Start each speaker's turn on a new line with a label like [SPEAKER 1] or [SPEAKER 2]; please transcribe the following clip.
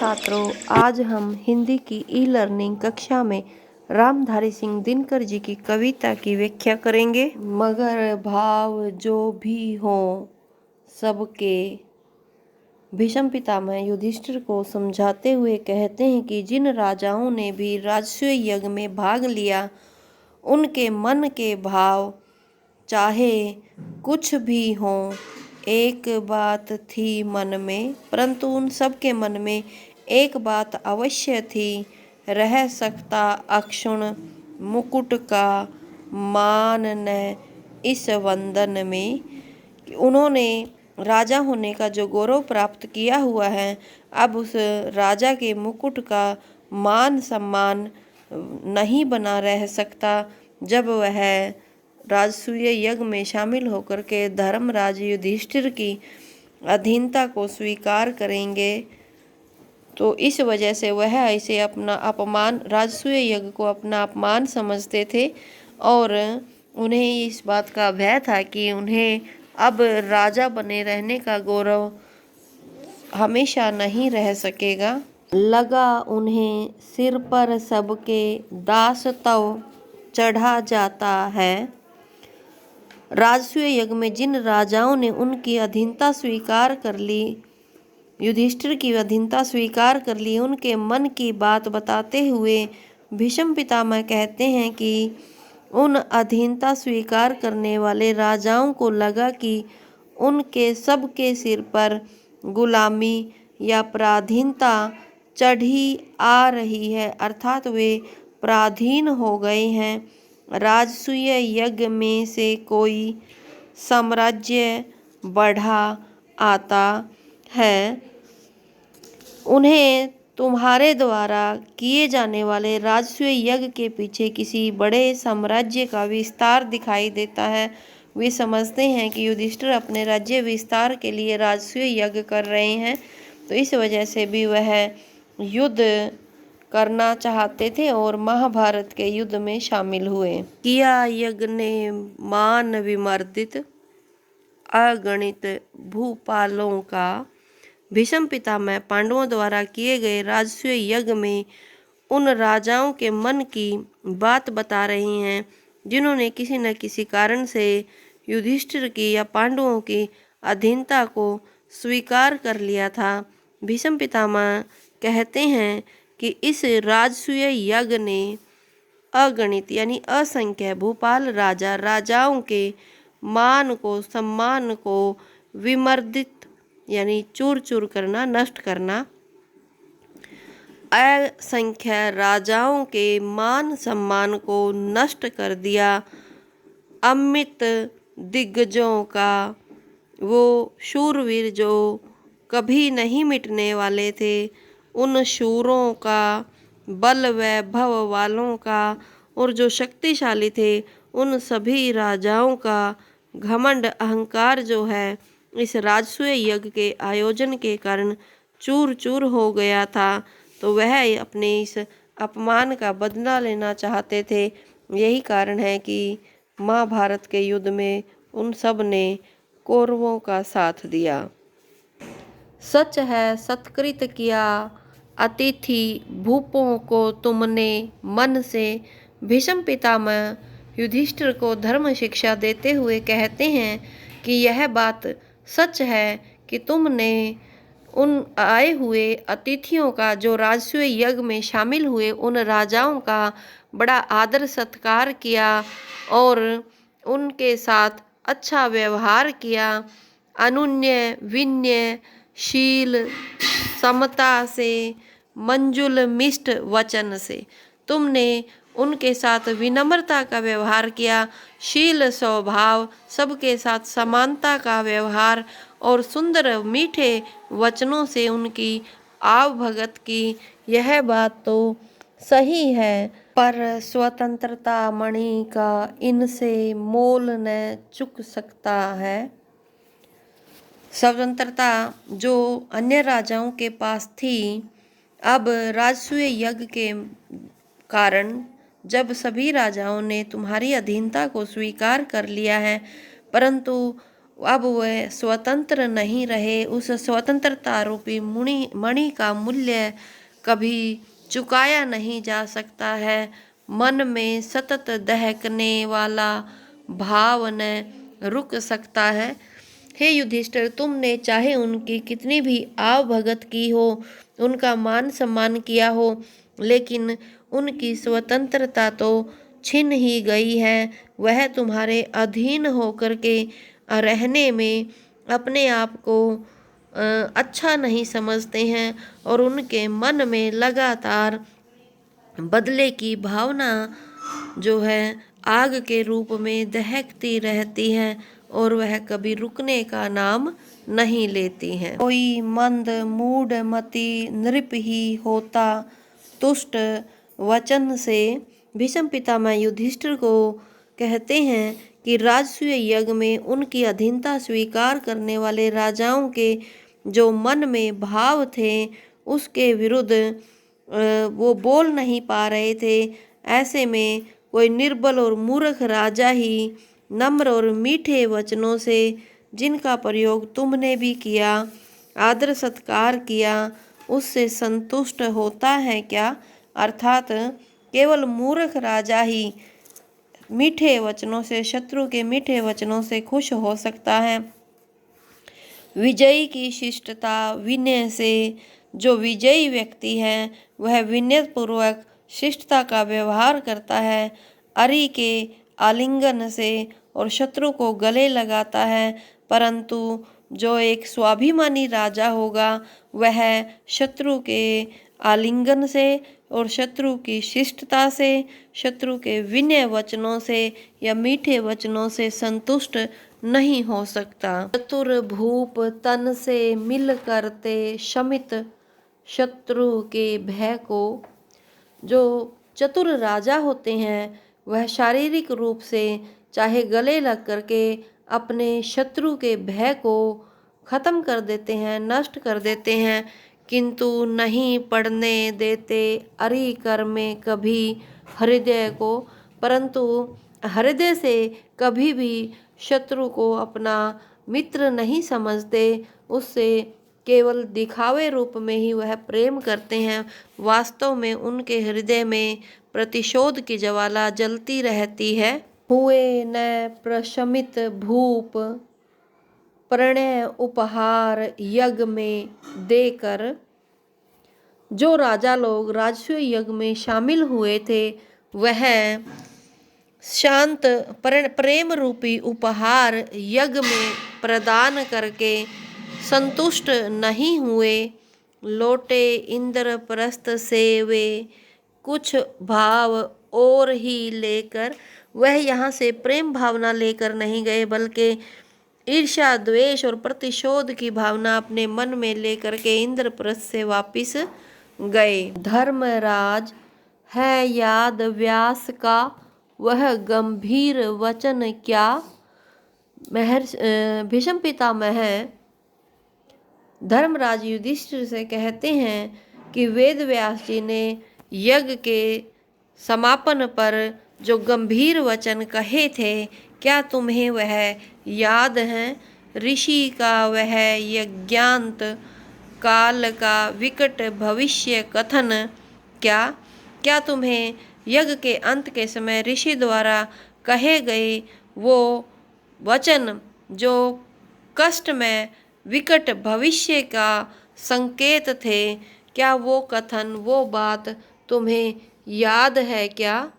[SPEAKER 1] छात्रों, आज हम हिंदी की ई लर्निंग कक्षा में रामधारी सिंह दिनकर जी की कविता की व्याख्या करेंगे। मगर भाव जो भी हो सबके, भीष्म पितामह युधिष्ठिर को समझाते हुए कहते हैं कि जिन राजाओं ने भी राजसूय यज्ञ में भाग लिया, उनके मन के भाव चाहे कुछ भी हों, एक बात थी मन में, परंतु उन सब के मन में एक बात अवश्य थी, रह सकता अक्षुण मुकुट का मान न इस वंदन में। उन्होंने राजा होने का जो गौरव प्राप्त किया हुआ है, अब उस राजा के मुकुट का मान सम्मान नहीं बना रह सकता जब वह राजसूय यज्ञ में शामिल होकर के धर्मराज युधिष्ठिर की अधीनता को स्वीकार करेंगे। तो इस वजह से वह ऐसे अपना अपमान, राजसूय यज्ञ को अपना अपमान समझते थे और उन्हें इस बात का भय था कि उन्हें अब राजा बने रहने का गौरव हमेशा नहीं रह सकेगा। लगा उन्हें सिर पर सबके दास तव चढ़ा जाता है। राजसूय यज्ञ में जिन राजाओं ने उनकी अधीनता स्वीकार कर ली, युधिष्ठिर की अधीनता स्वीकार कर ली, उनके मन की बात बताते हुए भीष्म पितामह कहते हैं कि उन अधीनता स्वीकार करने वाले राजाओं को लगा कि उनके सबके सिर पर गुलामी या पराधीनता चढ़ी आ रही है, अर्थात वे पराधीन हो गए हैं। राजसूय यज्ञ में से कोई साम्राज्य बढ़ा आता है, उन्हें तुम्हारे द्वारा किए जाने वाले राजसूय यज्ञ के पीछे किसी बड़े साम्राज्य का विस्तार दिखाई देता है। वे समझते हैं कि युधिष्ठिर अपने राज्य विस्तार के लिए राजसूय यज्ञ कर रहे हैं, तो इस वजह से भी वह युद्ध करना चाहते थे और महाभारत के युद्ध में शामिल हुए। किया यज्ञ ने मान विमर्दित अगणित भूपालों का। भीष्म पितामह पांडवों द्वारा किए गए राजसूय यज्ञ में उन राजाओं के मन की बात बता रहे हैं जिन्होंने किसी न किसी कारण से युधिष्ठिर की या पांडवों की अधीनता को स्वीकार कर लिया था। भीष्म पितामह कहते हैं कि इस राजसूय यज्ञ ने अगणित यानी असंख्य भूपाल राजाओं के मान को, सम्मान को विमर्दित यानी चूर चूर करना, नष्ट करना, असंख्य राजाओं के मान सम्मान को नष्ट कर दिया। अमित दिग्गजों का, वो शूरवीर जो कभी नहीं मिटने वाले थे, उन शूरों का, बल वैभव वालों का और जो शक्तिशाली थे, उन सभी राजाओं का घमंड अहंकार जो है इस राजसूय यज्ञ के आयोजन के कारण चूर चूर हो गया था। तो वह अपने इस अपमान का बदला लेना चाहते थे। यही कारण है कि महाभारत के युद्ध में उन सब ने कौरवों का साथ दिया। सच है सत्कृत किया अतिथि भूपों को तुमने मन से। भीष्म पितामह युधिष्ठिर को धर्म शिक्षा देते हुए कहते हैं कि यह बात सच है कि तुमने उन आए हुए अतिथियों का, जो राजसूय यज्ञ में शामिल हुए उन राजाओं का बड़ा आदर सत्कार किया और उनके साथ अच्छा व्यवहार किया। अनुन्य विन्य शील समता से, मंजुल मिष्ट वचन से तुमने उनके साथ विनम्रता का व्यवहार किया, शील स्वभाव, सबके साथ समानता का व्यवहार और सुंदर मीठे वचनों से उनकी आवभगत की। यह बात तो सही है, पर स्वतंत्रता मणि का इनसे मोल न चुक सकता है। स्वतंत्रता जो अन्य राजाओं के पास थी, अब राजसूय यज्ञ के कारण जब सभी राजाओं ने तुम्हारी अधीनता को स्वीकार कर लिया है, परंतु अब वह स्वतंत्र नहीं रहे। उस स्वतंत्रता रूपी मणि का मूल्य कभी चुकाया नहीं जा सकता है। मन में सतत दहकने वाला भाव न रुक सकता है। हे युधिष्ठिर, तुमने चाहे उनकी कितनी भी आवभगत की हो, उनका मान सम्मान किया हो, लेकिन उनकी स्वतंत्रता तो छिन ही गई है। वह तुम्हारे अधीन होकर के रहने में अपने आप को अच्छा नहीं समझते हैं और उनके मन में लगातार बदले की भावना जो है आग के रूप में दहकती रहती है और वह कभी रुकने का नाम नहीं लेती है। कोई मंद मूढ़ मति नृप ही होता तुष्ट वचन से भीष्म पितामह युधिष्ठिर को कहते हैं कि राजसूय यज्ञ में उनकी अधीनता स्वीकार करने वाले राजाओं के जो मन में भाव थे उसके विरुद्ध वो बोल नहीं पा रहे थे। ऐसे में कोई निर्बल और मूर्ख राजा ही नम्र और मीठे वचनों से, जिनका प्रयोग तुमने भी किया, आदर सत्कार किया, उससे संतुष्ट होता है क्या? अर्थात केवल मूर्ख राजा ही मीठे वचनों से, शत्रु के मीठे वचनों से खुश हो सकता है। विजयी की शिष्टता विनय से, जो विजयी व्यक्ति है वह विनयपूर्वक शिष्टता का व्यवहार करता है, अरि के आलिंगन से और शत्रु को गले लगाता है। परंतु जो एक स्वाभिमानी राजा होगा वह शत्रु के आलिंगन से और शत्रु की शिष्टता से, शत्रु के विनय वचनों से या मीठे वचनों से संतुष्ट नहीं हो सकता। चतुर भूप तन से मिल करते शमित शत्रु के भय को। जो चतुर राजा होते हैं वह शारीरिक रूप से चाहे गले लग करके अपने शत्रु के भय को खत्म कर देते हैं, नष्ट कर देते हैं, किंतु नहीं पड़ने देते अरि कर में कभी हृदय को। परंतु हृदय से कभी भी शत्रु को अपना मित्र नहीं समझते, उससे केवल दिखावे रूप में ही वह प्रेम करते हैं। वास्तव में उनके हृदय में प्रतिशोध की ज्वाला जलती रहती है। हुए न प्रशमित भूप प्रणय उपहार यज्ञ में देकर। जो राजा लोग राजसूय यज्ञ में शामिल हुए थे वह शांत प्रेम रूपी उपहार यज्ञ में प्रदान करके संतुष्ट नहीं हुए। लौटे इंद्रप्रस्थ से वे कुछ भाव और ही लेकर, वह यहाँ से प्रेम भावना लेकर नहीं गए बल्कि ईर्ष्या, द्वेष और प्रतिशोध की भावना अपने मन में लेकर के इंद्रप्रस्थ से वापिस गए। धर्मराज है याद व्यास का वह गंभीर वचन क्या। भीष्म पितामह धर्मराज युधिष्ठिर से कहते हैं कि वेद व्यास जी ने यज्ञ के समापन पर जो गंभीर वचन कहे थे, क्या तुम्हें वह याद है? ऋषि का वह यज्ञांत काल का विकट भविष्य कथन क्या तुम्हें यज्ञ के अंत के समय ऋषि द्वारा कहे गए वो वचन जो कष्ट में विकट भविष्य का संकेत थे, क्या वो कथन, वो बात तुम्हें याद है क्या?